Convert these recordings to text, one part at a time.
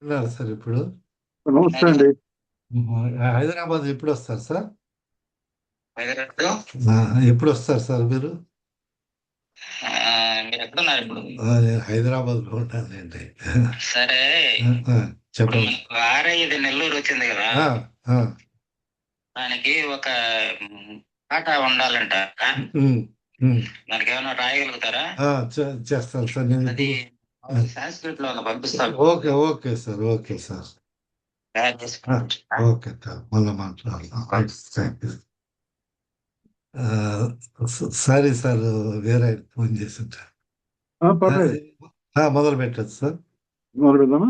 ఉన్నారు సార్ ఇప్పుడు. నమస్తే అండి. హైదరాబాద్ ఎప్పుడు వస్తారు సార్? హైదరాబాద్ ఎప్పుడు వస్తారు సార్ మీరు? మీరు ఎక్కడున్నారు ఇప్పుడు? నేను హైదరాబాద్ లో ఉంటానండి. సరే, చెప్పండి. మనకు ఆర్ఐ ఇది నెల్లూరు వచ్చింది కదా, దానికి ఒక పాట ఉండాలంట. దానికి ఏమైనా రాయగలుగుతారా? చేస్తాను సార్ నేను. అది సంస్కృత్ లో పంపిస్తాను. Okay okay sir, okay sir, okay sir, మళ్ళీ మాట్లాడదాం. సరే సార్, వేరే ఫోన్ చేసింటా. పర్లేదు, మొదలు పెట్టచ్చు సార్. మొదలు పెడదామా?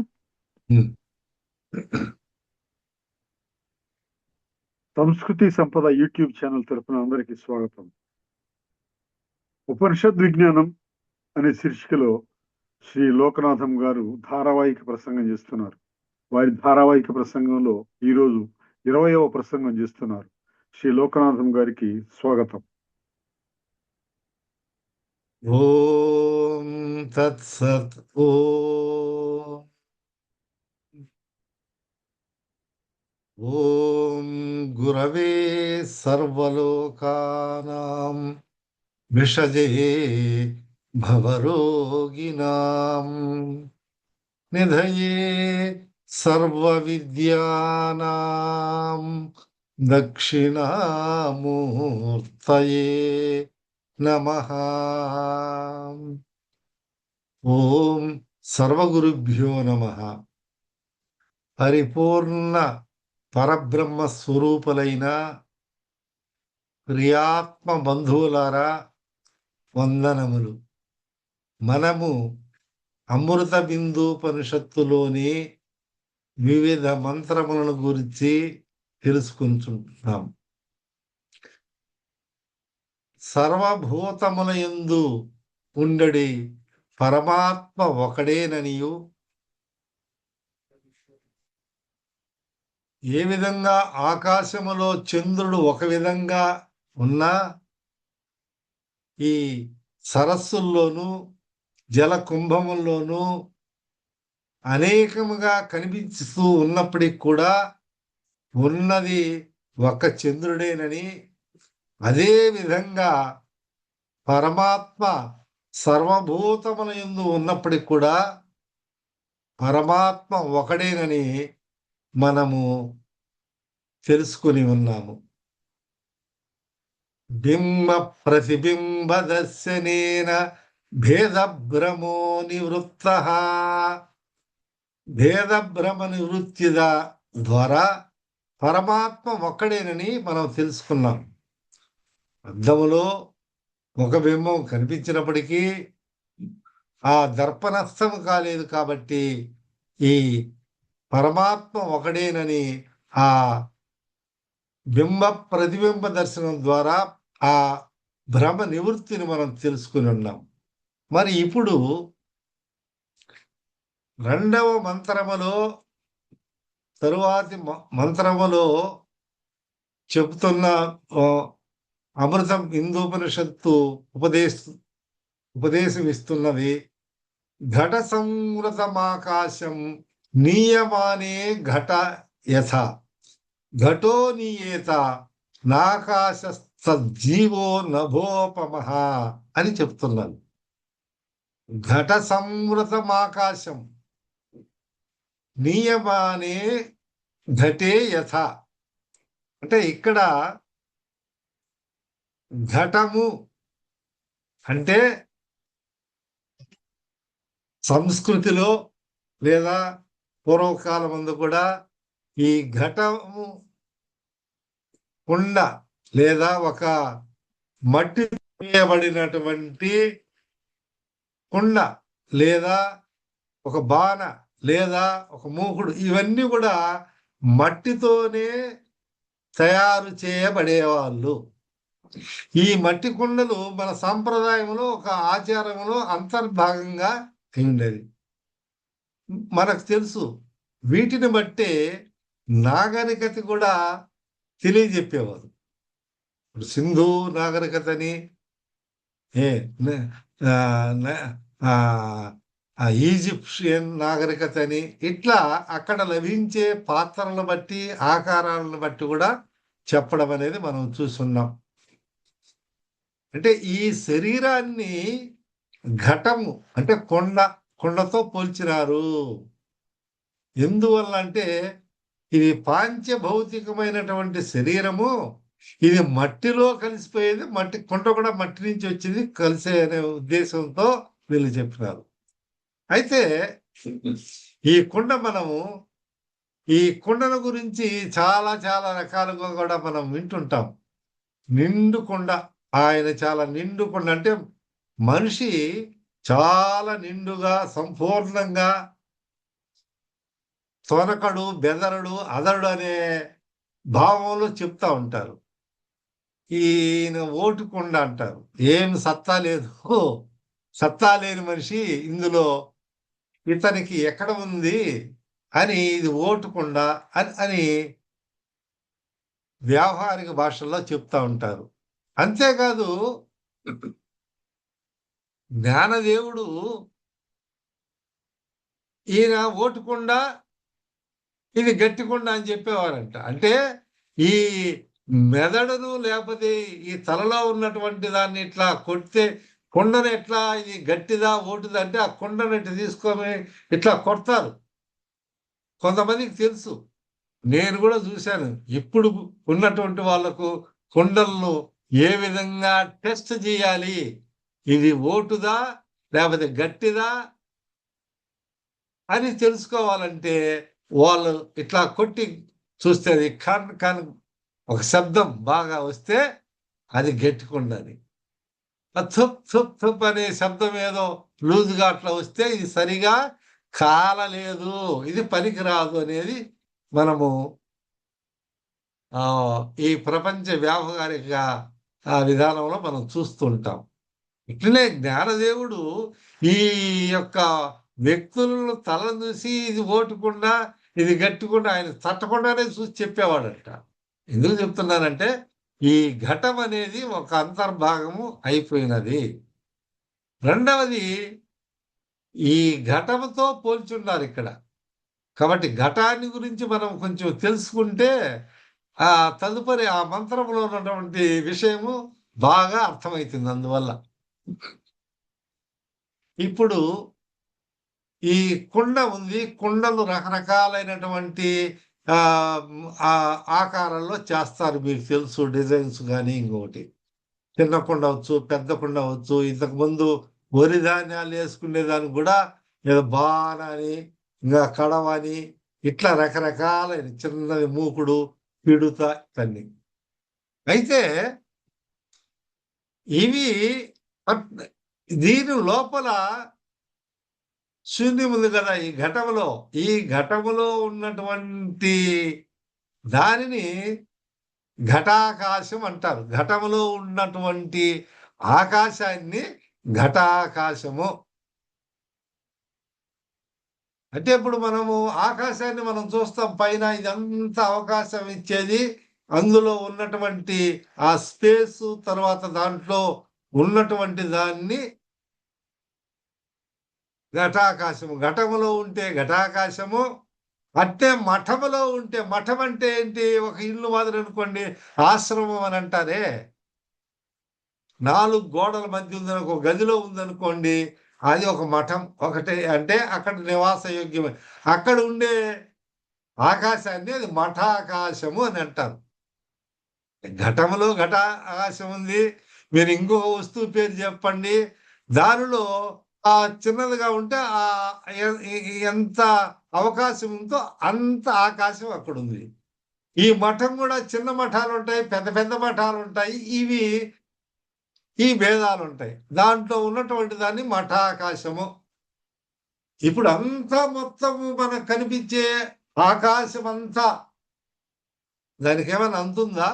సంస్కృతి సంపద యూట్యూబ్ ఛానల్ తరఫున అందరికీ స్వాగతం. ఉపనిషద్ విజ్ఞానం అనే శీర్షికలో శ్రీ లోకనాథం గారు ధారావాహిక ప్రసంగం చేస్తున్నారు. వారి ధారావాహిక ప్రసంగంలో ఈరోజు 20వ ప్రసంగం చేస్తున్నారు. శ్రీ లోకనాథం గారికి స్వాగతం. ఓం తత్సత్. ఓం గురవే సర్వలోకానాం విషజే భవరోగిణాం నిధయే సర్వవిద్యానాం దక్షిణామూర్తయే నమః. ఓం సర్వగురుభ్యో నమః. పరిపూర్ణ పరబ్రహ్మ స్వరూపులైన ప్రియాత్మ బంధువులారా, వందనములు. మనము అమృత బిందూపనిషత్తులోని వివిధ మంత్రములను గురించి తెలుసుకుంటున్నాం. సర్వభూతముల యందు ఉండడి పరమాత్మ ఒకడేననియు, ఏ విధంగా ఆకాశములో చంద్రుడు ఒక విధంగా ఉన్నా ఈ సరస్సుల్లోనూ జల కుంభముల్లోనూ అనేకముగా కనిపిస్తూ ఉన్నప్పటికి కూడా ఉన్నది ఒక చంద్రుడేనని, అదే విధంగా పరమాత్మ సర్వభూతముల యందు ఉన్నప్పటికి కూడా పరమాత్మ ఒకడేనని మనము తెలుసుకుని ఉన్నాము. బింబ ప్రతిబింబ దర్శనేన భేదభ్రమో నివృత్త. భేదభ్రమ నివృత్తి ద్వారా పరమాత్మ ఒక్కడేనని మనం తెలుసుకున్నాం. అద్దములో ఒక బింబం కనిపించినప్పటికీ ఆ దర్పనష్టం కాలేదు కాబట్టి ఈ పరమాత్మ ఒకడేనని ఆ బింబ ప్రతిబింబ దర్శనం ద్వారా ఆ భ్రమ నివృత్తిని మనం తెలుసుకుని ఉన్నాం. మరి ఇప్పుడు రెండవ మంత్రములో, తరువాతి మంత్రములో చెబుతున్న అమృతం హిందూపనిషత్తు ఉపదేశం ఇస్తున్నది. ఘట సంవృతమాకాశం నీయమానే ఘట యథ ఘటో నీయేత నాకాశస్తజ్జీవో నభోపమః అని చెప్తున్నాను. ఘట సంవృతమాకాశం నీయమానే ఘటే యథ అంటే ఇక్కడ ఘటము అంటే సంస్కృతిలో లేదా పూర్వకాలం ముందు కూడా ఈ ఘటము కుండ లేదా ఒక మట్టి చేయబడినటువంటి కుండ లేదా ఒక బాణ లేదా ఒక మూకుడు, ఇవన్నీ కూడా మట్టితోనే తయారు చేయబడేవాళ్ళు. ఈ మట్టి కుండలు మన సాంప్రదాయంలో ఒక ఆచారంలో అంతర్భాగంగా ఉండేది. మనకు తెలుసు, వీటిని బట్టే నాగరికత కూడా తెలియజెప్పేవారు. ఇప్పుడు సింధు నాగరికతని ఆ ఈజిప్షియన్ నాగరికత అని ఇట్లా అక్కడ లభించే పాత్రలను బట్టి ఆకారాలను బట్టి కూడా చెప్పడం అనేది మనం చూస్తున్నాం. అంటే ఈ శరీరాన్ని ఘటము అంటే కొండతో పోల్చినారు. ఎందువల్ల అంటే ఇది పాంచభౌతికమైనటువంటి శరీరము, ఇది మట్టిలో కలిసిపోయేది, కొండ కూడా మట్టి నుంచి వచ్చింది కలిసే అనే ఉద్దేశంతో వీళ్ళు చెప్పినారు. అయితే ఈ కుండను గురించి చాలా చాలా రకాలుగా కూడా మనం వింటుంటాం. నిండు కుండ, ఆయన చాలా నిండు కుండ అంటే మనిషి చాలా నిండుగా సంపూర్ణంగా తొనకడు, బెదరడు, అదరుడు అనే భావంలో చెప్తా ఉంటారు. ఈయన ఓటుకుండ అంటారు. ఏం సత్తా లేదు, సత్తా లేని మనిషి ఇందులో ఇతనికి ఎక్కడ ఉంది అని, ఇది ఓటుకుండ అని వ్యావహారిక భాషల్లో చెప్తా ఉంటారు. అంతేకాదు జ్ఞానదేవుడు ఈయన ఓటుకుండ, ఇది గట్టికుండ అని చెప్పేవారంట. అంటే ఈ మెదడును లేకపోతే ఈ తలలో ఉన్నటువంటి దాన్ని ఇట్లా కొడితే కుండను ఎట్లా ఇది గట్టిదా ఓటుదా అంటే ఆ కుండను ఇట్లా తీసుకొని ఇట్లా కొడతారు. కొంతమందికి తెలుసు, నేను కూడా చూశాను. ఇప్పుడు ఉన్నటువంటి వాళ్లకు కుండలను ఏ విధంగా టెస్ట్ చేయాలి, ఇది ఓటుదా లేకపోతే గట్టిదా అని తెలుసుకోవాలంటే వాళ్ళు ఇట్లా కొట్టి చూస్తే అది కన్ ఒక శబ్దం బాగా వస్తే అది గట్టికుండని, థుప్ థుప్ థుప్ అనే శబ్దం ఏదో లూజుగా అట్లా వస్తే ఇది సరిగా కాలలేదు, ఇది పనికిరాదు అనేది మనము ఈ ప్రపంచ వ్యావహారిక విధానంలో మనం చూస్తుంటాం. ఇట్లనే జ్ఞానదేవుడు ఈ యొక్క వ్యక్తులను తలను చూసి ఇది ఓటుకుండా ఇది గట్టుకుండా ఆయన తట్టకుండానే చూసి చెప్పేవాడట. ఎందుకు చెప్తున్నానంటే ఈ ఘటం అనేది ఒక అంతర్భాగము అయిపోయినది. రెండవది ఈ ఘటముతో పోల్చున్నారు ఇక్కడ. కాబట్టి ఘటాన్ని గురించి మనం కొంచెం తెలుసుకుంటే తదుపరి ఆ మంత్రంలో ఉన్నటువంటి విషయము బాగా అర్థమవుతుంది. అందువల్ల ఇప్పుడు ఈ కుండ ఉంది. కుండలు రకరకాలైనటువంటి ఆకారంలో చేస్తారు, మీకు తెలుసు. డిజైన్స్ కానీ ఇంకొకటి చిన్న కుండ అవచ్చు, పెద్ద కుండ అవచ్చు. ఇంతకుముందు వరి ధాన్యాలు వేసుకునేదానికి కూడా ఏదో బాణ అని, ఇంకా కడవని, ఇట్లా రకరకాలైన చిన్నది మూకుడు, పిడుత ఇవన్నీ. అయితే ఇవి దీని లోపల శూన్యం ఉంది కదా ఈ ఘటములో ఉన్నటువంటి దానిని ఘటాకాశం అంటారు. ఘటములో ఉన్నటువంటి ఆకాశాన్ని ఘటాకాశము అంటే, ఇప్పుడు మనము ఆకాశాన్ని మనం చూస్తాం పైన, ఇదంతా అవకాశం ఇచ్చేది అందులో ఉన్నటువంటి ఆ స్పేసు, తర్వాత దాంట్లో ఉన్నటువంటి దాన్ని ఘటాకాశము. ఘటములో ఉంటే ఘటాకాశము, అట్టే మఠములో ఉంటే, మఠం అంటే ఏంటి? ఒక ఇల్లు మాదిరి అనుకోండి, ఆశ్రమం అని అంటారే. 4 గోడల మధ్య ఉందనుకో, గదిలో ఉందనుకోండి, అది ఒక మఠం ఒకటే. అంటే అక్కడ నివాస యోగ్యమే. అక్కడ ఉండే ఆకాశాన్ని అది మఠాకాశము అని అంటారు. ఘటములో ఘటాకాశం ఉంది. మీరు ఇంకొక వస్తువు పేరు చెప్పండి, దానిలో చిన్నదిగా ఉంటే ఎంత అవకాశం ఉందో అంత ఆకాశం అక్కడ ఉంది. ఈ మఠం కూడా చిన్న మఠాలు ఉంటాయి, పెద్ద పెద్ద మఠాలు ఉంటాయి. ఈ భేదాలు ఉంటాయి. దాంట్లో ఉన్నటువంటి దాన్ని మఠాకాశము. ఇప్పుడు అంతా మొత్తము మనకు కనిపించే ఆకాశం అంతా, దానికి ఏమైనా అంతుందా?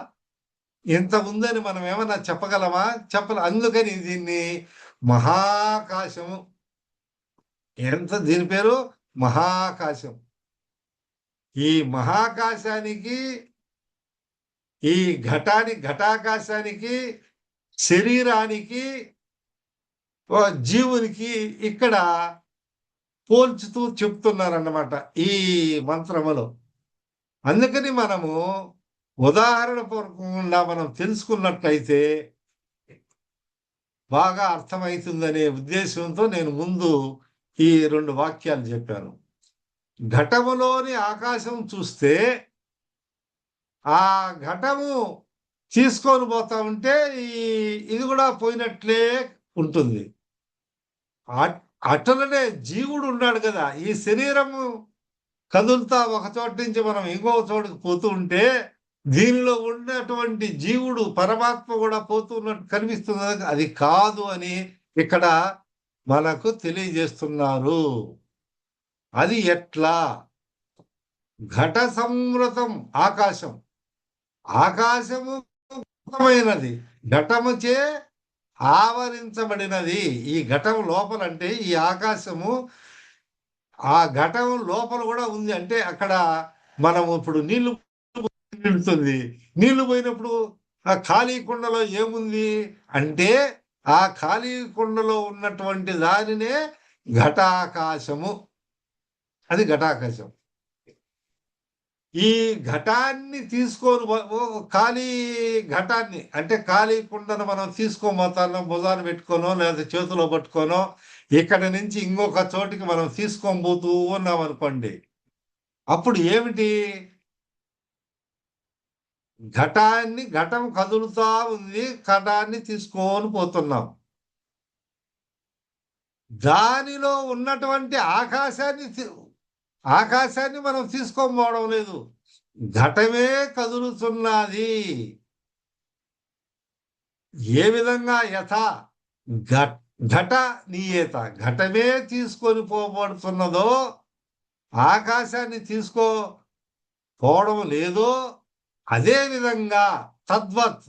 ఇంత ఉందని మనం ఏమన్నా చెప్పగలమా? అందుకని దీన్ని మహాకాశము. దీని పేరు మహాకాశం. ఈ మహాకాశానికి, ఈ ఘటాకాశానికి, శరీరానికి, జీవునికి ఇక్కడ పోల్చుతూ చెప్తున్నారన్నమాట ఈ మంత్రములో. అందుకని మనము ఉదాహరణ పూర్వకంగా మనం తెలుసుకున్నట్లయితే బాగా అర్థమవుతుందనే ఉద్దేశంతో నేను ముందు ఈ 2 వాక్యాలు చెప్పాను. ఘటములోని ఆకాశం చూస్తే ఆ ఘటము తీసుకొని పోతా ఉంటే ఇది కూడా పోయినట్లే ఉంటుంది. అట్లనే జీవుడు ఉన్నాడు కదా, ఈ శరీరము కదులుతా ఒక చోట నుంచి మనం ఇంకో చోటుకు పోతూ ఉంటే దీనిలో ఉన్నటువంటి జీవుడు పరమాత్మ కూడా పోతున్నట్టు కనిపిస్తుంది. అది కాదు అని ఇక్కడ మనకు తెలియజేస్తున్నారు. అది ఎట్లా? ఘట సంవృతం ఆకాశం, ఆకాశము ఘటమైనది, ఘటముచే ఆవరించబడినది. ఈ ఘటం లోపలంటే ఈ ఆకాశము ఆ ఘటం లోపల కూడా ఉంది. అంటే అక్కడ మనం ఇప్పుడు నీళ్లు నిండుతుంది, నీళ్లు పోయినప్పుడు ఆ ఖాళీ కుండలో ఏముంది అంటే ఆ ఖాళీ కుండలో ఉన్నటువంటి దానినే ఘటాకాశము, అది ఘటాకాశం. ఈ ఘటాన్ని తీసుకొని ఖాళీ ఘటాన్ని అంటే ఖాళీ కుండను మనం తీసుకోబోతానో భుజాన్ని పెట్టుకోనో లేదా చేతిలో పట్టుకోనో ఇక్కడి నుంచి ఇంకొక చోటికి మనం తీసుకొని పోతూ ఉన్నాం అనుకోండి, అప్పుడు ఏమిటి? ఘటం కదులుతా ఉంది, ఘటాన్ని తీసుకొని పోతున్నాం. దానిలో ఉన్నటువంటి ఆకాశాన్ని మనం తీసుకోకపోవడం లేదు, ఘటమే కదులుతున్నది. ఏ విధంగా? యథా ఘట నియేత, ఘటమే తీసుకొని పోబడుతున్నదో ఆకాశాన్ని తీసుకోపోవడం లేదో అదే విధంగా తద్వత్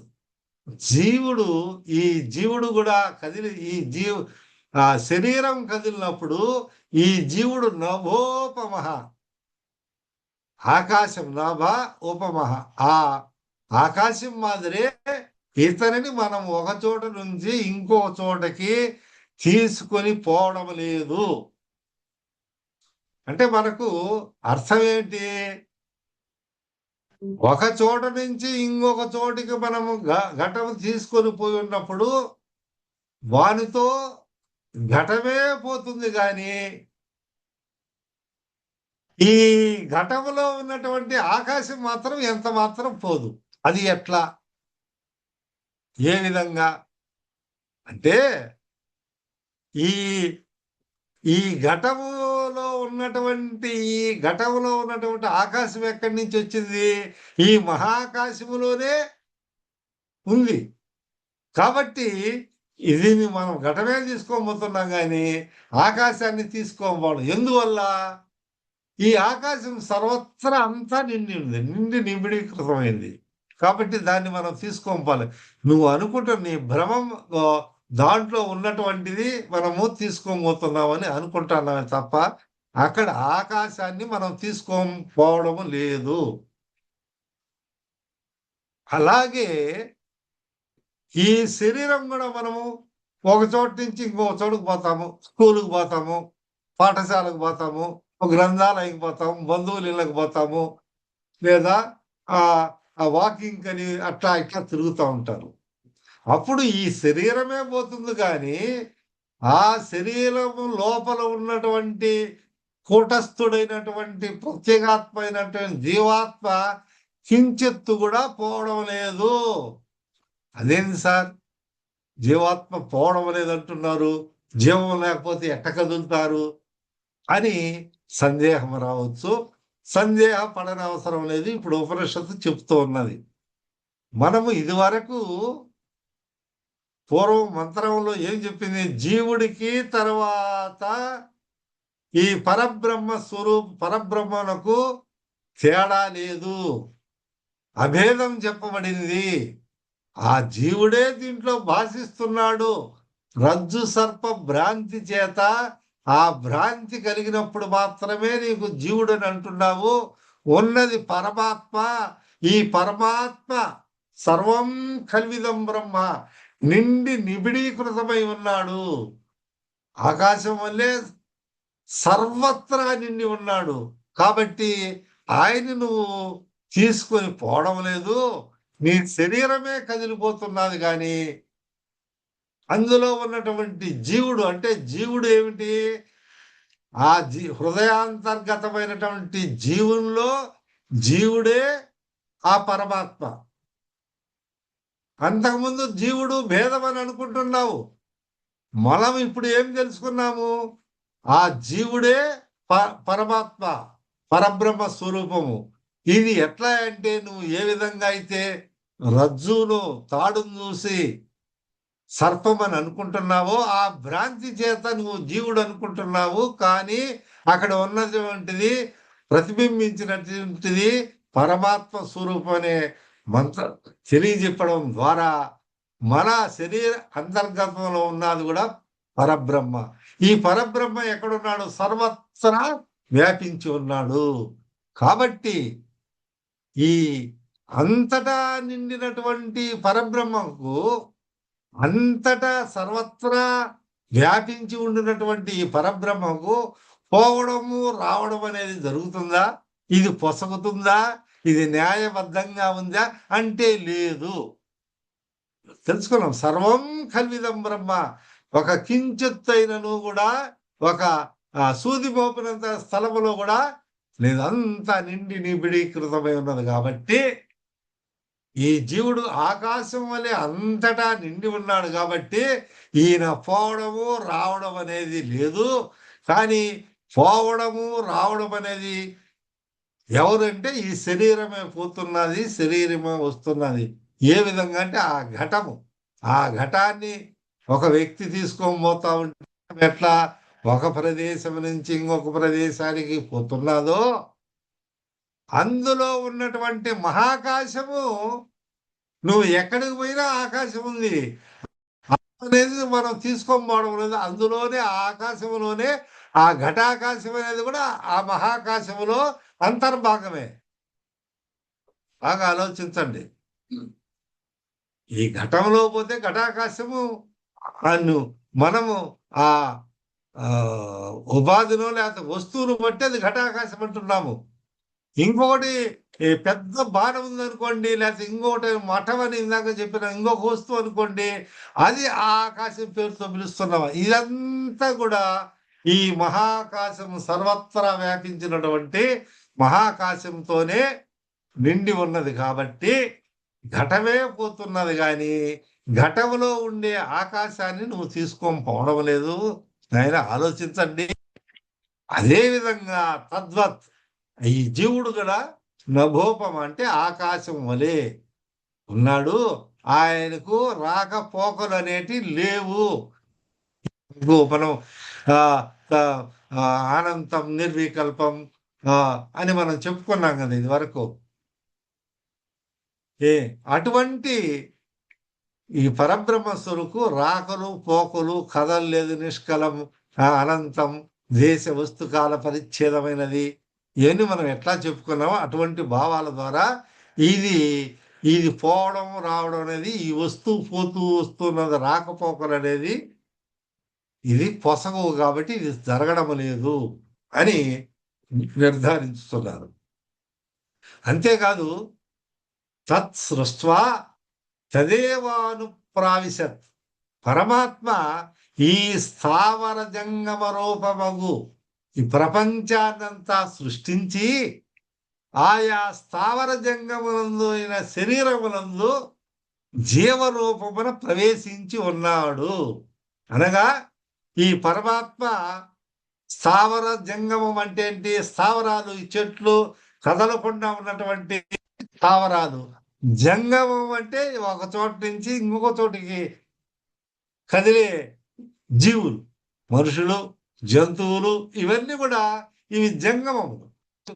జీవుడు, ఈ జీవుడు కూడా శరీరం కదిలినప్పుడు ఈ జీవుడు నభోపమః, ఆకాశం నభ ఉపమః, ఆ ఆకాశం మాదిరే ఇతనిని మనం ఒక చోట నుంచి ఇంకో చోటకి తీసుకొని పోవడం లేదు. అంటే మనకు అర్థం ఏంటి? ఒక చోట నుంచి ఇంకొక చోటికి మనము ఘటము తీసుకొని పోయి ఉన్నప్పుడు వానితో ఘటమే పోతుంది, కానీ ఈ ఘటములో ఉన్నటువంటి ఆకాశం మాత్రం ఎంత మాత్రం పోదు. అది ఎట్లా? ఏ విధంగా అంటే ఈ ఘటములో ఉన్నటువంటి ఆకాశం ఎక్కడి నుంచి వచ్చింది? ఈ మహాకాశములోనే ఉంది. కాబట్టి ఇది మనం ఘటమే తీసుకోబోతున్నాం కానీ ఆకాశాన్ని తీసుకోబోవడం ఎందువల్ల? ఈ ఆకాశం సర్వత్రా అంతా నిండి నిబిడీకృతమైంది. కాబట్టి దాన్ని మనం తీసుకోవాలి. నువ్వు అనుకుంటున్న నీ భ్రమం దాంట్లో ఉన్నటువంటిది మనము తీసుకోబోతున్నామని అనుకుంటున్నామే తప్ప అక్కడ ఆకాశాన్ని మనం తీసుకోపోవడం లేదు. అలాగే ఈ శరీరం కూడా మనము ఒక చోట నుంచి ఇంకో చోటుకు పోతాము, స్కూలుకు పోతాము, పాఠశాలకు పోతాము, గ్రంథాలయకి పోతాము, బంధువుల ఇళ్ళకి పోతాము, లేదా వాకింగ్ అని అట్లా ఇట్లా తిరుగుతూ ఉంటారు. అప్పుడు ఈ శరీరమే పోతుంది, కానీ ఆ శరీరము లోపల ఉన్నటువంటి కూటస్థుడైనటువంటి ప్రత్యేగాత్మ అయినటువంటి జీవాత్మ కించెత్తు కూడా పోవడం లేదు. అదేంటి సార్, జీవాత్మ పోవడం లేదంటున్నారు, జీవం లేకపోతే ఎట్ట కదులుతారు అని సందేహం రావచ్చు. సందేహపడని అవసరం లేదు. ఇప్పుడు ఉపనిషత్తు చెప్తూ ఉన్నది. మనము ఇదివరకు పూర్వం మంత్రంలో ఏం చెప్పింది? జీవుడికి తర్వాత ఈ పరబ్రహ్మనకు తేడా లేదు, అభేదం చెప్పబడింది. ఆ జీవుడే దీంట్లో భాషిస్తున్నాడు. రజ్జు సర్ప భ్రాంతి చేత ఆ భ్రాంతి కలిగినప్పుడు మాత్రమే నీకు జీవుడని అంటున్నావు. ఉన్నది పరమాత్మ. ఈ పరమాత్మ సర్వం కల్విదం బ్రహ్మ, నిండి నిబిడీకృతమై ఉన్నాడు. ఆకాశం వల్లే సర్వత్రా నిండి ఉన్నాడు. కాబట్టి ఆయన నువ్వు తీసుకొని పోవడం లేదు. నీ శరీరమే కదిలిపోతున్నది కానీ అందులో ఉన్నటువంటి జీవుడు అంటే జీవుడు ఏమిటి? ఆ హృదయాంతర్గతమైనటువంటి జీవుల్లో జీవుడే ఆ పరమాత్మ. అంతకుముందు జీవుడు భేదమని అనుకుంటున్నావు. మనం ఇప్పుడు ఏం తెలుసుకున్నాము? ఆ జీవుడే పరమాత్మ, పరబ్రహ్మ స్వరూపము. ఇది ఎట్లా అంటే నువ్వు ఏ విధంగా అయితే రజ్జును తాడును చూసి సర్పం అని అనుకుంటున్నావో ఆ భ్రాంతి చేత నువ్వు జీవుడు అనుకుంటున్నావు. కానీ అక్కడ ఉన్నటువంటిది ప్రతిబింబించినటువంటిది పరమాత్మ స్వరూపం అనే మంత్రం తెలియజెప్పడం ద్వారా మన శరీర అంతర్గతంలో ఉన్నది కూడా పరబ్రహ్మ. ఈ పరబ్రహ్మ ఎక్కడున్నాడు? సర్వత్రా వ్యాపించి ఉన్నాడు. కాబట్టి ఈ అంతటా నిండినటువంటి పరబ్రహ్మకు అంతటా సర్వత్రా వ్యాపించి ఉండినటువంటి ఈ పరబ్రహ్మకు పోవడము రావడం అనేది జరుగుతుందా? ఇది పొసగుతుందా? ఇది న్యాయబద్ధంగా ఉందా అంటే లేదు. తెలుసుకున్నాం. సర్వం కల్విదం బ్రహ్మ. ఒక కించెత్తైనను కూడా ఒక సూది మోపినంత స్థలములో కూడా లేదంతా నిండి నిబిడీకృతమై ఉన్నది. కాబట్టి ఈ జీవుడు ఆకాశం వలె అంతటా నిండి ఉన్నాడు. కాబట్టి ఈయన పోవడము రావడం అనేది లేదు. కానీ పోవడము రావడం అనేది ఎవరంటే ఈ శరీరమే పోతున్నది, శరీరమే వస్తున్నది. ఏ విధంగా అంటే ఆ ఘటము, ఆ ఘటాన్ని ఒక వ్యక్తి తీసుకొని పోతా ఉంటే ఎట్లా ఒక ప్రదేశం నుంచి ఇంకొక ప్రదేశానికి పోతున్నదో అందులో ఉన్నటువంటి మహాకాశము నువ్వు ఎక్కడికి పోయినా ఆకాశం ఉంది అనేది మనం తీసుకోకపోవడం లేదు. అందులోనే ఆ ఆకాశంలోనే ఆ ఘటాకాశం అనేది కూడా ఆ మహాకాశములో అంతర్భాగమే. బాగా ఆలోచించండి. ఈ ఘటంలో పోతే ఘటాకాశము అన్ను మనము ఆ ఉపాధిలో లేకపోతే వస్తువును బట్టి అది ఘటాకాశం అంటున్నాము. ఇంకొకటి పెద్ద బాణం ఉందనుకోండి, లేకపోతే ఇంకొకటి మఠం అని ఇందాక చెప్పిన ఇంకొక వస్తువు అనుకోండి, అది ఆ ఆకాశం పేరుతో పిలుస్తున్నాము. ఇదంతా కూడా ఈ మహాకాశం సర్వత్రా వ్యాపించినటువంటి మహాకాశంతోనే నిండి ఉన్నది. కాబట్టి ఘటమే పోతున్నది కానీ ఘటములో ఉండే ఆకాశాన్ని నువ్వు తీసుకొని పోవడం లేదు. ఆయన ఆలోచించండి. అదే విధంగా తద్వత్ ఈ జీవుడు కూడా నభోపం అంటే ఆకాశం వలె ఉన్నాడు. ఆయనకు రాకపోకలు అనేటి లేవు. మనం అనంతం నిర్వికల్పం అని మనం చెప్పుకున్నాం కదా ఇది వరకు. అటువంటి ఈ పరబ్రహ్మ స్వరూపు రాకలు పోకలు కథలు లేదు, నిష్కలం, అనంతం, దేశ వస్తుకాల పరిచ్ఛేదమైనది, ఇవన్నీ మనం ఎట్లా చెప్పుకున్నామో అటువంటి భావాల ద్వారా ఇది పోవడం రావడం అనేది ఈ వస్తువు పోతూ వస్తున్నది రాకపోకలు అనేది ఇది పొసగవు. కాబట్టి ఇది జరగడం లేదు అని నిర్ధారించుతున్నారు. అంతేకాదు తత్ సృష్ట్వా తదేవానుప్రావిశత్. పరమాత్మ ఈ స్థావర జంగమ రూపమగు ఈ ప్రపంచాన్నంతా సృష్టించి ఆయా స్థావర జంగములందు అయిన శరీరములందు జీవరూపమున ప్రవేశించి ఉన్నాడు. అనగా ఈ పరమాత్మ స్థావర జంగమం అంటే ఏంటి? స్థావరాలు, ఈ చెట్లు కదలకుండా ఉన్నటువంటి స్థావరాలు. జంగమం అంటే ఒక చోట నుంచి ఇంకొక చోటికి కదిలే జీవులు, మనుషులు, జంతువులు, ఇవన్నీ కూడా ఇవి జంగమములు,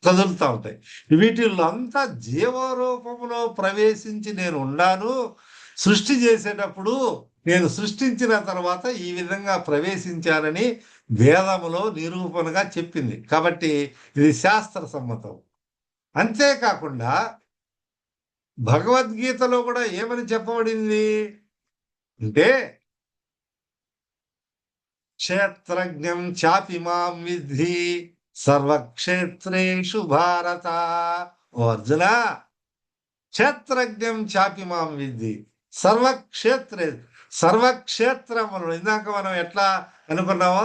కదులుతూ ఉంటాయి. వీటిల్లో అంతా జీవరూపంలో ప్రవేశించి నేను ఉన్నాను. సృష్టి చేసేటప్పుడు నేను సృష్టించిన తర్వాత ఈ విధంగా ప్రవేశించానని వేదములో నిరూపణగా చెప్పింది. కాబట్టి ఇది శాస్త్ర సమ్మతం. అంతేకాకుండా భగవద్గీతలో కూడా ఏమని చెప్పబడింది అంటే క్షేత్రజ్ఞం చాపి మాం విద్ధి సర్వక్షేత్రేషు భారత. ఓ అర్జున, క్షేత్రజ్ఞం చాపి మాం విద్ధి సర్వక్షేత్రములు. ఇందాక మనం ఎట్లా అనుకున్నామో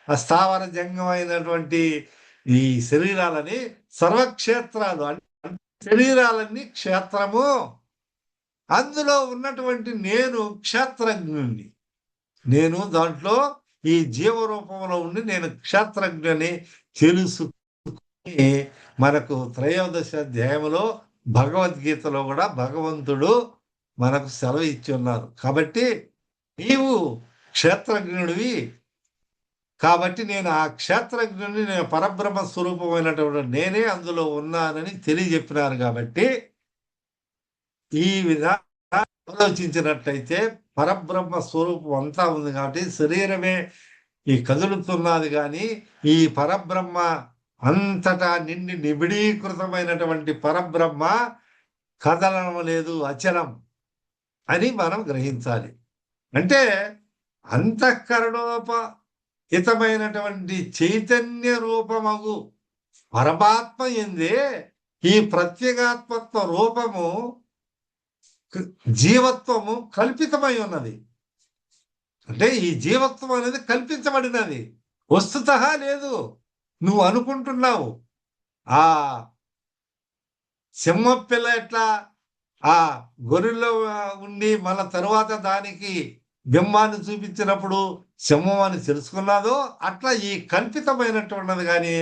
స్థావర జంగమైనటువంటి ఈ శరీరాలని సర్వక్షేత్రాలు అంటే శరీరాలన్నీ క్షేత్రము, అందులో ఉన్నటువంటి నేను క్షేత్రజ్ఞుణ్ణి. నేను దాంట్లో ఈ జీవరూపంలో ఉండి నేను క్షేత్రజ్ఞని తెలుసుకుని మనకు త్రయోదశ అధ్యాయంలో భగవద్గీతలో కూడా భగవంతుడు మనకు సెలవు ఇచ్చి ఉన్నారు. కాబట్టి నీవు క్షేత్రజ్ఞుడివి, కాబట్టి నేను ఆ క్షేత్రజ్ఞుడిని, నేను పరబ్రహ్మ స్వరూపమైనటువంటి నేనే అందులో ఉన్నానని తెలియజెప్పినారు. కాబట్టి ఈ విధంగా ఆలోచించినట్లయితే పరబ్రహ్మ స్వరూపం అంతా ఉంది. కాబట్టి శరీరమే ఈ కదులుతున్నది, కానీ ఈ పరబ్రహ్మ అంతటా నిండి నిబిడీకృతమైనటువంటి పరబ్రహ్మ కదలడం లేదు, అచలం అని మనం గ్రహించాలి. అంటే అంతఃకరణోపహితమైనటువంటి చైతన్య రూపమగు పరమాత్మ ఎందే ఈ ప్రత్యేగాత్మత్వ రూపము జీవత్వము కల్పితమై ఉన్నది. అంటే ఈ జీవత్వం అనేది కల్పించబడినది, వస్తుతః లేదు. నువ్వు అనుకుంటున్నావు ఆ సింహపిల్ల ఎట్లా ఆ గొర్రెల్లో ఉండి మళ్ళా తరువాత దానికి బింబాన్ని చూపించినప్పుడు సింహం అని తెలుసుకున్నాదో, అట్లా ఈ కల్పితమైనటువంటిది కానీ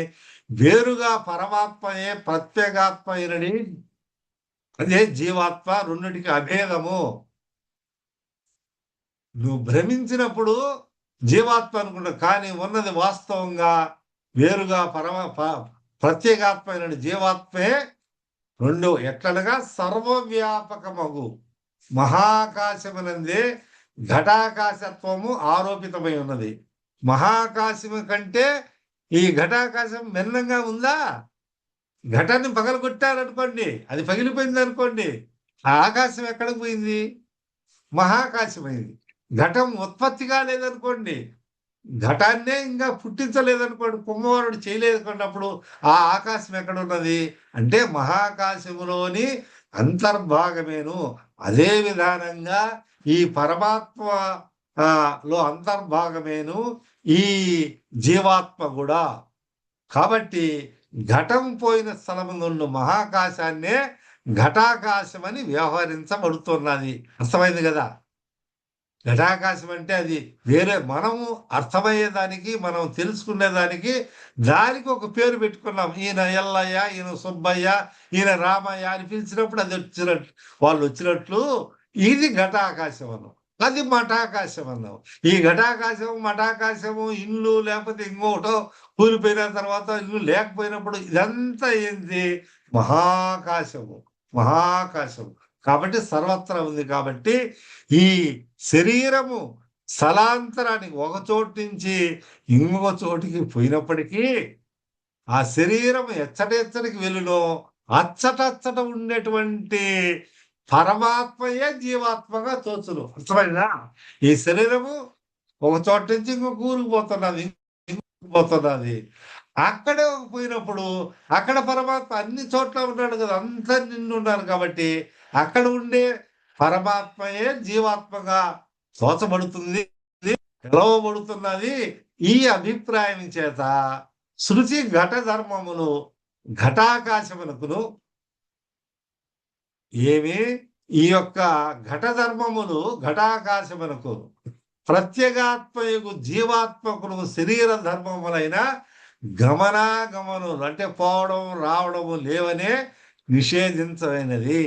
వేరుగా పరమాత్మయే ప్రత్యేగాత్మ అయినది, అదే జీవాత్మ, రెండిటికి అభేదము. నువ్వు భ్రమించినప్పుడు జీవాత్మ అనుకుంటావు, కానీ ఉన్నది వాస్తవంగా వేరుగా ప్రత్యేగాత్మ అయిన జీవాత్మే. రెండు ఎట్లనగా సర్వవ్యాపకమగు మహాకాశమునందే ఘటాకాశత్వము ఆరోపితమై ఉన్నది. మహాకాశము కంటే ఈ ఘటాకాశం భిన్నంగా ఉందా? ఘటాన్ని పగలగొట్టారనుకోండి, అది పగిలిపోయింది అనుకోండి, ఆ ఆకాశం ఎక్కడికి పోయింది? మహాకాశమైంది. ఘటం ఉత్పత్తి కాలేదనుకోండి, ఘటాన్నే ఇంకా పుట్టించలేదనుకోండి, కుమ్మవారుడు చేయలేదనుకున్నప్పుడు ఆ ఆకాశం ఎక్కడ ఉన్నది అంటే మహాకాశములోని అంతర్భాగమేను. అదే విధానంగా ఈ పరమాత్మ లో అంతర్భాగమేను ఈ జీవాత్మ కూడా. కాబట్టి ఘటం పోయిన స్థలము నుండి మహాకాశాన్నే ఘటాకాశం అని వ్యవహరించబడుతున్నది. అర్థమైంది కదా? ఘటాకాశం అంటే అది వేరే, మనము అర్థమయ్యేదానికి, మనం తెలుసుకునేదానికి దానికి ఒక పేరు పెట్టుకున్నాం. ఈయన ఎల్లయ్య, ఈయన సుబ్బయ్య, ఈయన రామయ్య అని పిలిచినప్పుడు అది వచ్చినట్లు, వాళ్ళు వచ్చినట్లు ఇది ఘటాకాశం అన్నాం, అది మఠాకాశం అన్నాం. ఈ ఘటాకాశము మఠాకాశము ఇల్లు లేకపోతే ఇంకొకటో కూలిపోయిన తర్వాత ఇల్లు లేకపోయినప్పుడు ఇదంతా ఏంది? మహాకాశము. మహాకాశము కాబట్టి సర్వత్రా ఉంది. కాబట్టి ఈ శరీరము స్థలాంతరానికి ఒక చోటు నుంచి ఇంకొక చోటికి పోయినప్పటికీ ఆ శరీరం ఎచ్చటెచ్చటికి వెళ్ళునో అచ్చటచ్చట ఉండేటువంటి పరమాత్మయే జీవాత్మగా తోచును. అర్థమైందా? ఈ శరీరము ఒక చోట నుంచి ఇంకొక ఊరికి పోతున్నది. అక్కడే పోయినప్పుడు అక్కడ పరమాత్మ అన్ని చోట్ల ఉన్నాడు కదా, అంతా నిన్ను ఉన్నారు. కాబట్టి అక్కడ ఉండే పరమాత్మయే జీవాత్మగా తోచబడుతుంది, పిలవబడుతున్నది. ఈ అభిప్రాయం చేత శృతి ఘట ధర్మములు ఘటాకాశమునకును ఏమి ఈ యొక్క ఘట ధర్మములు ఘటాకాశమునకు ప్రత్యేగాత్మయకు జీవాత్మకును శరీర ధర్మములైన గమనాగమనులు అంటే పోవడం రావడము లేవనే నిషేధించమైనది.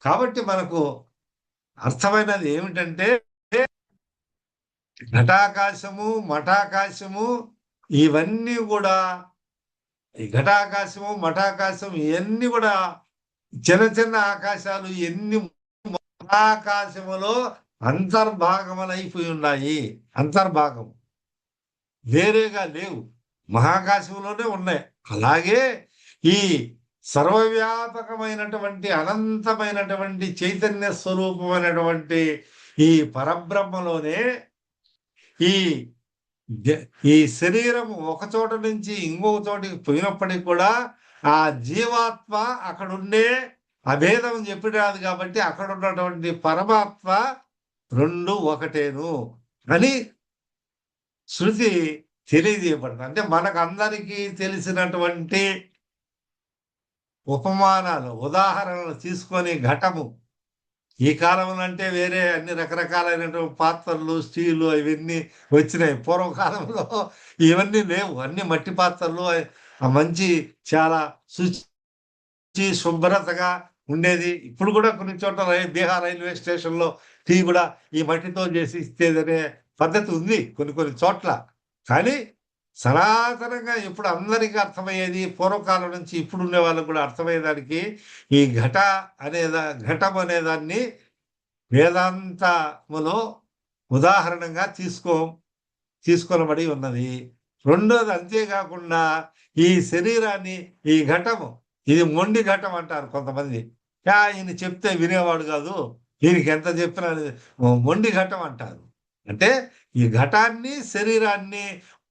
కాబట్టి మనకు అర్థమైనది ఏమిటంటే ఘటాకాశము మఠాకాశము ఇవన్నీ కూడా, ఈ ఘటాకాశము మఠాకాశం ఇవన్నీ కూడా చిన్న చిన్న ఆకాశాలు, ఎన్ని మహాకాశములో అంతర్భాగములైపోయి ఉన్నాయి. అంతర్భాగం వేరేగా లేవు, మహాకాశంలోనే ఉన్నాయి. అలాగే ఈ సర్వవ్యాపకమైనటువంటి అనంతమైనటువంటి చైతన్య స్వరూపమైనటువంటి ఈ పరబ్రహ్మలోనే ఈ ఈ శరీరం ఒక చోట నుంచి ఇంకొక చోటికి పోయినప్పటికి కూడా ఆ జీవాత్మ అక్కడ ఉండే అభేదం చెప్పిరాదు కాబట్టి అక్కడ ఉన్నటువంటి పరమాత్మ రెండు ఒకటేను అని శృతి తెలియజేయబడుతుంది. అంటే మనకు అందరికీ తెలిసినటువంటి ఉపమానాలు ఉదాహరణలు తీసుకొని ఘటము ఈ కాలంలో అంటే వేరే అన్ని రకరకాలైనటువంటి పాత్రలు స్టీలు అవన్నీ వచ్చినాయి. పూర్వకాలంలో ఇవన్నీ లేవు, అన్ని మట్టి పాత్రలు. ఆ మంచి చాలా శుచి శుభ్రతగా ఉండేది. ఇప్పుడు కూడా కొన్ని చోట్ల బీహార్ రైల్వే స్టేషన్లో టీ కూడా ఈ మట్టితో చేసి ఇచ్చేదనే పద్ధతి ఉంది కొన్ని కొన్ని చోట్ల. కానీ సనాతనంగా ఇప్పుడు అందరికీ అర్థమయ్యేది పూర్వకాలం నుంచి ఇప్పుడు ఉండే వాళ్ళకు కూడా అర్థమయ్యేదానికి ఈ ఘటం అనేదాన్ని వేదాంతములో ఉదాహరణగా తీసుకొనబడి ఉన్నది. రెండోది అంతేకాకుండా ఈ శరీరాన్ని ఈ ఘటము ఇది మొండి ఘటం అంటారు కొంతమంది. ఈయన చెప్తే వినేవాడు కాదు, ఈయనకి ఎంత చెప్పినా మొండి ఘటం అంటారు. అంటే ఈ ఘటాన్ని శరీరాన్ని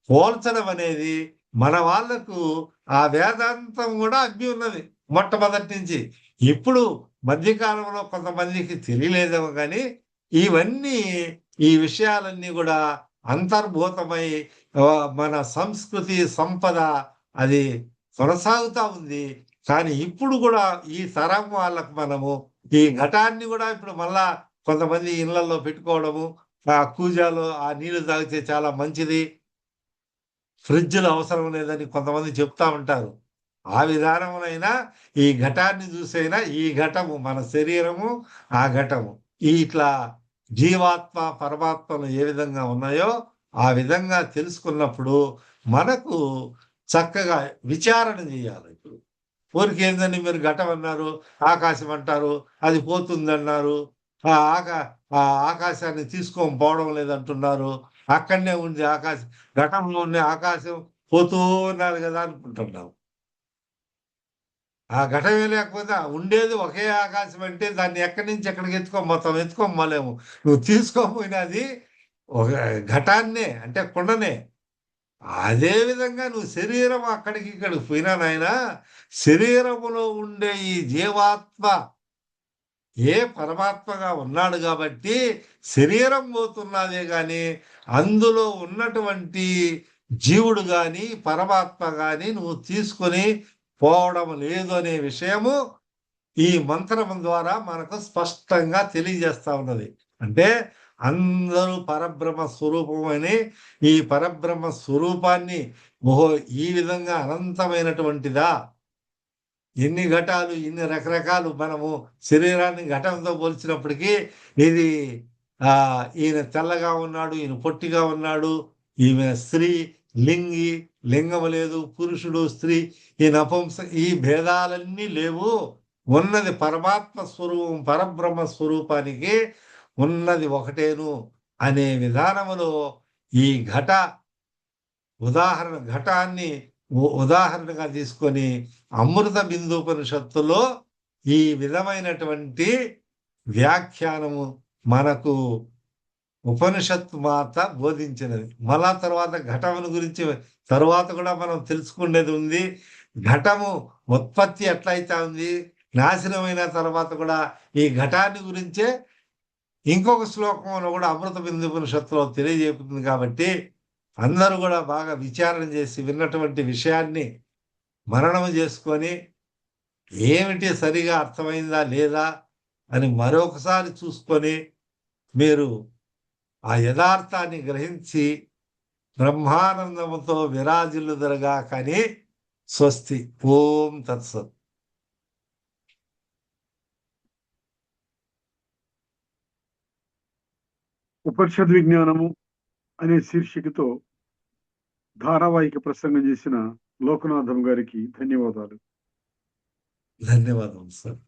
పోల్చడం అనేది మన వాళ్లకు ఆ వేదాంతం కూడా అగ్గి ఉన్నది మొట్టమొదటి నుంచి. ఇప్పుడు మధ్యకాలంలో కొంతమందికి తెలియలేదేమో కానీ ఇవన్నీ ఈ విషయాలన్నీ కూడా అంతర్భూతమై మన సంస్కృతి సంపద అది కొనసాగుతా ఉంది. కానీ ఇప్పుడు కూడా ఈ తరం వాళ్ళకు మనము ఈ ఘటాన్ని కూడా ఇప్పుడు మళ్ళా కొంతమంది ఇళ్లలో పెట్టుకోవడము, ఆ కూజాలో ఆ నీళ్లు తాగితే చాలా మంచిది, ఫ్రిడ్జ్లు అవసరం లేదని కొంతమంది చెప్తా ఉంటారు. ఆ విధానమునైనా ఈ ఘటాన్ని చూసైనా ఈ ఘటము మన శరీరము, ఆ ఘటము ఇట్లా జీవాత్మ పరమాత్మలు ఏ విధంగా ఉన్నాయో ఆ విధంగా తెలుసుకున్నప్పుడు మనకు చక్కగా విచారణ చేయాలి. ఇప్పుడు ఊరికి ఏందని మీరు ఘటం అన్నారు, ఆకాశం అంటారు, అది పోతుందన్నారు, ఆ ఆకాశాన్ని తీసుకొని పోవడం లేదంటున్నారు, అక్కడనే ఉంది ఆకాశం, ఘటంలో ఉండే ఆకాశం పోతూ ఉన్నారు కదా అనుకుంటున్నాం. ఆ ఘటమే లేకపోతే ఉండేది ఒకే ఆకాశం అంటే దాన్ని ఎక్కడి నుంచి ఎక్కడికి మొత్తం ఎత్తుకోమలేము. నువ్వు తీసుకోపోయినది ఒక ఘటాన్నే అంటే కుండనే. అదే విధంగా నువ్వు శరీరం అక్కడికి ఇక్కడికి పోయినా నాయనా, శరీరములో ఉండే ఈ జీవాత్మ ఏ పరమాత్మగా ఉన్నాడు కాబట్టి శరీరం పోతున్నదే కానీ అందులో ఉన్నటువంటి జీవుడు కానీ పరమాత్మ కానీ నువ్వు తీసుకొని పోవడం లేదు అనే విషయము ఈ మంత్రం ద్వారా మనకు స్పష్టంగా తెలియజేస్తా ఉన్నది. అంటే అందరూ పరబ్రహ్మ స్వరూపమని ఈ పరబ్రహ్మ స్వరూపాన్ని ఈ విధంగా అనంతమైనటువంటిదా, ఎన్ని ఘటాలు ఇన్ని రకరకాలు మనము శరీరాన్ని ఘటంతో పోల్చినప్పటికీ ఇది ఈయన తెల్లగా ఉన్నాడు, ఈయన పొట్టిగా ఉన్నాడు, ఈమె స్త్రీ, లింగి, లింగము లేదు, పురుషుడు స్త్రీ, ఈ నపుంస ఈ భేదాలన్నీ లేవు. ఉన్నది పరమాత్మ స్వరూపం, పరబ్రహ్మ స్వరూపానికి ఉన్నది ఒకటేను అనే విధానములో ఈ ఘటాన్ని ఉదాహరణగా తీసుకొని అమృత బిందూపనిషత్తులో ఈ విధమైనటువంటి వ్యాఖ్యానము మనకు ఉపనిషత్తు మాత బోధించినది. మళ్ళా తర్వాత ఘటమును గురించి తరువాత కూడా మనం తెలుసుకునేది ఉంది. ఘటము ఉత్పత్తి ఎట్లయితే ఉంది, నాశనమైన తర్వాత కూడా ఈ ఘటాన్ని గురించే ఇంకొక శ్లోకంలో కూడా అమృత బిందూపనిషత్తులో తెలియజేపుతుంది. కాబట్టి అందరూ కూడా బాగా విచారణ చేసి విన్నటువంటి విషయాన్ని మననము చేసుకొని ఏమిటి సరిగా అర్థమైందా లేదా అని మరొకసారి చూసుకొని మీరు ఆ యథార్థాన్ని గ్రహించి బ్రహ్మానందముతో విరాజిల్లుదరుగా కానీ స్వస్తి. ఓం తత్సత్. ఉపనిషద్ విజ్ఞానము అనే శీర్షికతో ధారావాహిక ప్రసంగం చేసిన లోకనాథం గారికి ధన్యవాదాలు. ధన్యవాదాలు సార్.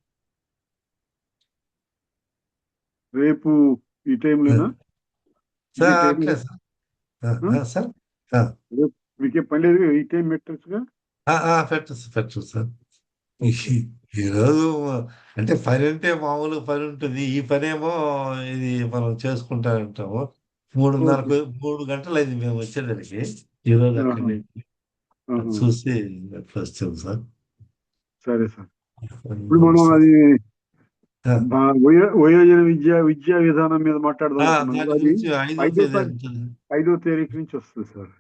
రేపు ఈ టైంలోనా సార్? మీకే పని లేదు, ఈ టైం పెట్టచ్చుగా. పెట్టు సార్. ఈరోజు అంటే పని అంటే మామూలు పని ఉంటుంది, ఈ పనేమో ఇది మనం చేసుకుంటా ఉంటాము. ఓకే. 3 గంటలైంది మేము వచ్చేసరికి. ఈరోజు అక్కడి ఆహా! నుంచి అది ఆహా! చూసి అట్లా వచ్చాం సార్. సరే సార్. ఇప్పుడు మనం సార్. అది ఆ, వయోజన విద్యా విధానం మీద మాట్లాడదాం అనుకున్నాం దాని కదా! అది గురించి 5వ ఐదో తేదీ తారీఖు ఉంటుంది. 5వ తారీఖు నుంచి వస్తుంది సార్.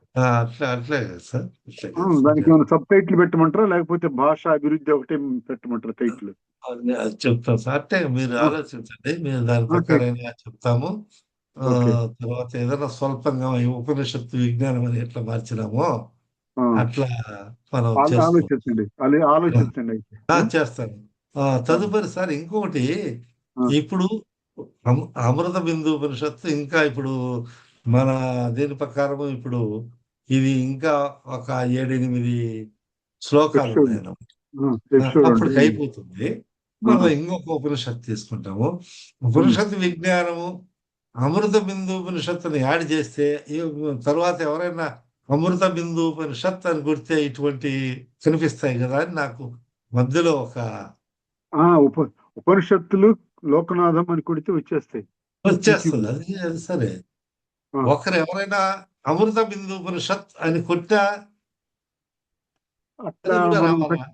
అట్లే కదా సార్, అట్లే కదా దానికి సార్. ఏమైనా సబ్ టైటిల్ పెట్టమంటారా, లేకపోతే భాష అభివృద్ధి ఒకటే పెట్టమంటారా టైటిల్? అది చెప్తాం సార్. అంటే మీరు ఆలోచించండి, మేము దాని టైటిల్. ప్రకారంగా చెప్తాము. ఆ, ఓకే. తర్వాత ఏదైనా స్వల్పంగా ఈ ఉపనిషత్తు విజ్ఞానం అని ఎట్లా మార్చినామో ఆ, అట్లా మనం చేసుకో. ఆలోచించండి, ఆలోచించండి అయితే. చేస్తాను. ఆ, తదుపరి సారి ఇంకొకటి, ఆ, ఇప్పుడు అమృత బిందు ఉపనిషత్తు ఇంకా ఇప్పుడు మన దీని ప్రకారం ఇప్పుడు ఇది ఇంకా ఒక 7, 8 శ్లోకాలు ఎపిసోడ్. ఉన్నాయి. ఎపిసోడ్ అప్పటికి ఉంటుంది. అయిపోతుంది. మనం ఇంకొక ఉపనిషత్తు తీసుకుంటాము. ఉపనిషత్తు విజ్ఞానము అమృత బిందు ఉపనిషత్తుని యాడ్ చేస్తే తర్వాత ఎవరైనా అమృత బిందు ఉపనిషత్ అని కొడితే ఇటువంటి కనిపిస్తాయి కదా అని నాకు మధ్యలో ఒక ఉప ఉపనిషత్తులు లోకనాథం అని కొడితే వచ్చేస్తాయి యూట్యూబ్ వచ్చేస్తుంది. లో. అది సరే. ఆ, ఒకరు ఎవరైనా అమృత బిందు ఉపనిషత్ అని కొట్టా అట్లా అది కూడా మనం రావాలా?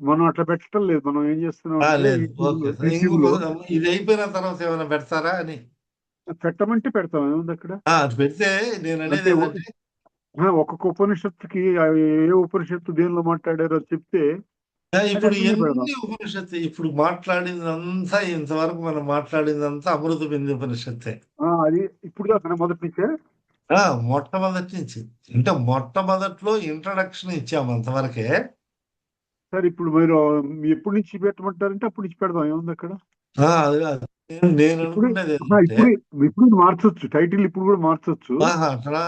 మనం అట్లా పెట్టడం లేదు. మనం ఏం చేస్తున్నాం అంటే లేదు. యూట్యూబ్ ఓకే లో సార్. యూట్యూబ్ లో ఇది అయిపోయిన తర్వాత ఏమైనా పెడతారా అని. పెట్టమంటే పెడతాం, ఏముంది అక్కడ. అది పెడితే నేను అనేది అంటే ఏంటంటే, ఒక్కొక్క ఉపనిషత్తుకి ఏ ఉపనిషత్తు దేనిలో మాట్లాడారో చెప్తే అది ఇప్పుడు అట్లనే పెడదాం. ఎన్ని ఉపనిషత్తు ఇప్పుడు మాట్లాడిందంతా ఇంతవరకు మనం మాట్లాడిందంతా అమృత బిందు ఉపనిషత్తే. అది ఇప్పుడు దాకా మొదటి నుంచే. మొట్టమొదటి నుంచి. అంటే మొట్టమొదట్లో ఇంట్రడక్షన్ ఇచ్చాము అంతవరకే. సరే, ఇప్పుడు మీరు ఎప్పటి నుంచి పెట్టమంటారంటే అప్పటి నుంచి పెడదాం, ఏముంది అక్కడ. అది కాదు. నేను ఇప్పుడు అనుకునేది ఏంటంటే, ఇప్పుడు ఇప్పుడు మార్చొచ్చు, టైటిల్ ఇప్పుడు కూడా మార్చొచ్చు. అట్లా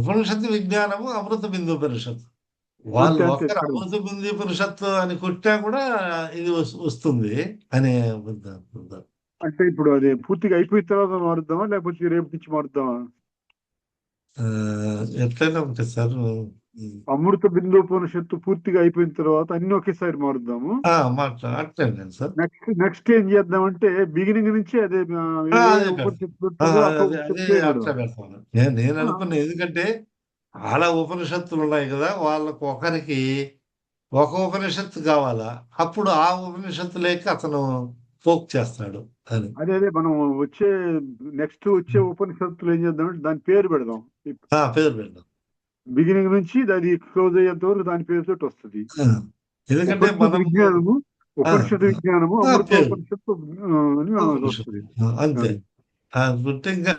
ఉపనిషత్తు విజ్ఞానము అమృత బిందు ఉపనిషత్తు. అంతే వాళ్ళు అంతే ఒకరు పెడదాం. అమృత బిందు ఉపనిషత్తు అని కొట్టా కూడా ఇది వస్తుంది అనే ఉద్దేశం. అంటే ఇప్పుడు అది పూర్తిగా అయిపోయిన తర్వాత మారుద్దామా, లేకపోతే రేపు నుంచి మారుద్దామా? ఆ, ఎట్లయినా ఉంటుంది సార్. అమృత బిందోపనిషత్తు పూర్తిగా అయిపోయిన తర్వాత అన్ని ఒకేసారి మారుద్దాము. అట్లే సార్. నెక్స్ట్ ఏం చేద్దామంటే బిగినింగ్ నుంచి అదే ఏ అదే పెడతాం. ఉపనిషత్తు పెడతారో ఆ అదే అదే ఉపనిషత్తు పేరు అట్లా పెడదాం. పెడతాను. నేను ఆ, అనుకున్నా, ఎందుకంటే చాలా ఉపనిషత్తులు ఉన్నాయి కదా, వాళ్ళకు ఒకరికి ఒక ఉపనిషత్తు కావాలా, అప్పుడు ఆ ఉపనిషత్తు లేక అతను పోక్ చేస్తాడు అని. అదే అదే మనం వచ్చే వచ్చే ఉపనిషత్తులు ఏం చేద్దామంటే దాని పేరు పెడదాం. పేరు పెడదాం. బిగినింగ్ నుంచి అది క్లోజ్ అయ్యేంత వరకు దాని పేరుతోటి వస్తుంది. ఆ, ఎందుకంటే ఉపనిషత్ మనము విజ్ఞానము, ఆ, ఉపనిషత్ విజ్ఞానము, పేరు అమృతోపనిషత్తు అని ఉపనిషత్తు వస్తుంది. అంతే. గుర్తు ఇంకా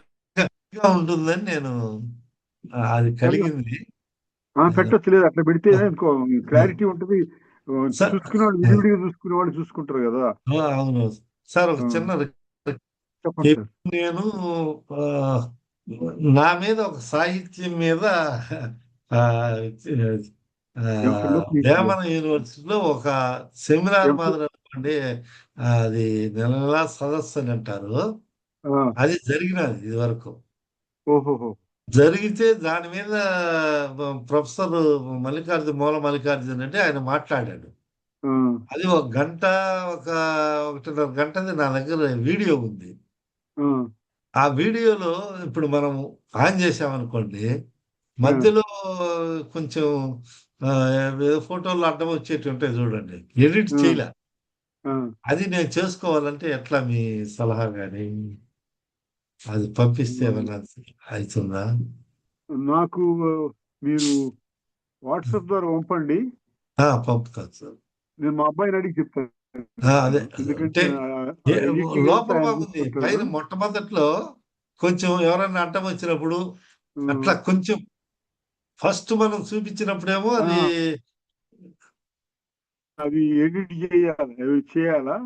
ఉంటుందని నేను అది సరే, కలిగింది. పెట్టొచ్చు, లేదు అట్లా పెడితే ఆ, ఇంకో ఆ, క్లారిటీ ఉంటుంది. సార్. చూసుకునే వాళ్ళు, విడివిడిగా చూసుకునే వాళ్ళు చూసుకుంటారు కదా. అవును సార్. ఒక ఆ, చిన్న చెప్పండి సార్. నేను ఆ, నా మీద ఒక సాహిత్యం మీద ఆ, ఎంఫిల్ పీహెచ్డీ. వేమన యూనివర్సిటీలో ఒక సెమినార్ ఎంఫిల్. మాదిరి అనుకోండి. అది నెల నెలా సదస్సు అని అంటారు. ఆ, అది జరిగినది ఇది వరకు. ఓహోహో. జరిగితే దాని మీద ప్రొఫెసర్ మూల మల్లికార్జున్ అంటే ఆయన మాట్లాడాడు. ఆ, అది ఒక గంట, ఒక 1.5 గంటది నా దగ్గర వీడియో ఉంది. ఆ, ఆ వీడియోలో ఇప్పుడు మనం ఆన్ చేసామనుకోండి, ఆ, మధ్యలో కొంచెం ఏదో ఫోటోలు అడ్డం వచ్చేటివి ఉంటాయి చూడండి. ఎడిట్ ఆ, చేయలే. ఆ. అది నేను చేసుకోవాలంటే ఎట్లా, మీ సలహా గాని అది పంపిస్తే ఏమన్నా అయితుందా? నాకు మీరు వాట్సాప్ ద్వారా పంపండి. పంపుతాను సార్. నేను మా అబ్బాయిని అడిగి చెప్తాను. అదే. అంటే ఎందుకంటే ఏ ఎడిటింగ్ అంతా లోపల ఆయన బాగుంది. చూసుకుంటాడు. పైన మొట్టమొదట్లో కొంచెం ఎవరన్నా అడ్డం వచ్చినప్పుడు ఉమ్, అట్లా కొంచెం ఫస్ట్ మనం చూపించినప్పుడేమో ఆ, అది అవి ఎడిట్ చేయాలి, అవి చేయాలా?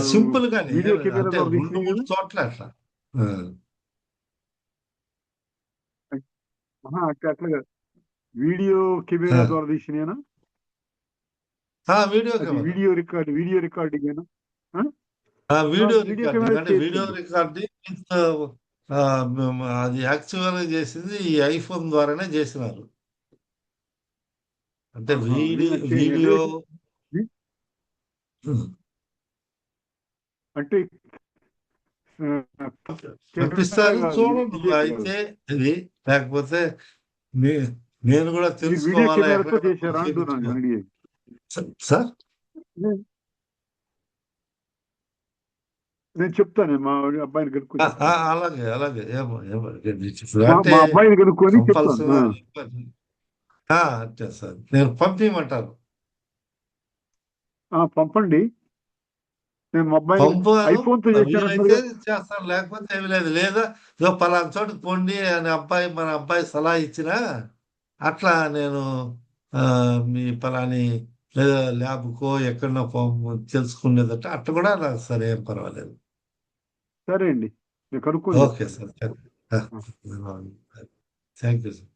సింపుల్ గానే, వీడియో కెమెరా అంటే ద్వారా 2, తీసినాయి 3 కదా. చోట్ల అట్లా. ఆ! అట్లా అట్లా కాదు. వీడియో ఆ! కెమెరా ద్వారా తీసినేనా? వీడియో అది camera. Video recording. Video video recording. Camera అంటే వీడియో చేయొచ్చండి. రికార్డింగ్ విత్ అది యాక్చువల్‌గా చేసింది ఈ ఐఫోన్ ద్వారానే చేసినారు. అంటే ఆహా, అంటే వీడియో. ఎట్లయితే హ్మ్. అంటే పంపిస్తారు, కెనడా కాదు, చూడండి యూకే కాదు. అయితే ఇది. లేకపోతే నే- నేను కూడా మీరు వీడియో తెలుసుకోవాలా కెమెరాతో ఎక్కడ చేశారా అంటున్నాను నేను అడిగేది. సార్. నేను చెప్తాను మా అబ్బాయిని కనుక్కొని చెప్తాను. అలాగే అలాగే ఏమో ఏమో మా అంటే మా అబ్బాయిని కనుక్కొని చెప్తాను. కంపల్సరీ అంతే సార్, నేను పంపించమంటాను. పంపండి. నేను మా అబ్బాయిని పంపాను, ఐఫోన్ తో వీలైతే చేశానంటున్నారు. చేస్తాను, లేకపోతే ఏమి లేదు. లేదా ఇదో పలానా చోటుకు పోండి అని మన అబ్బాయి సలహా ఇచ్చినా అట్లా నేను మీ పలాని లేదా ల్యాబ్కో ఎక్కడో తెలుసుకునేదట అట్లా కూడా నాకు సరే, ఏం పర్వాలేదు. సరే అండి, నేను కనుక్కొని ఓకే చెప్తాను. Sir, thank you sir.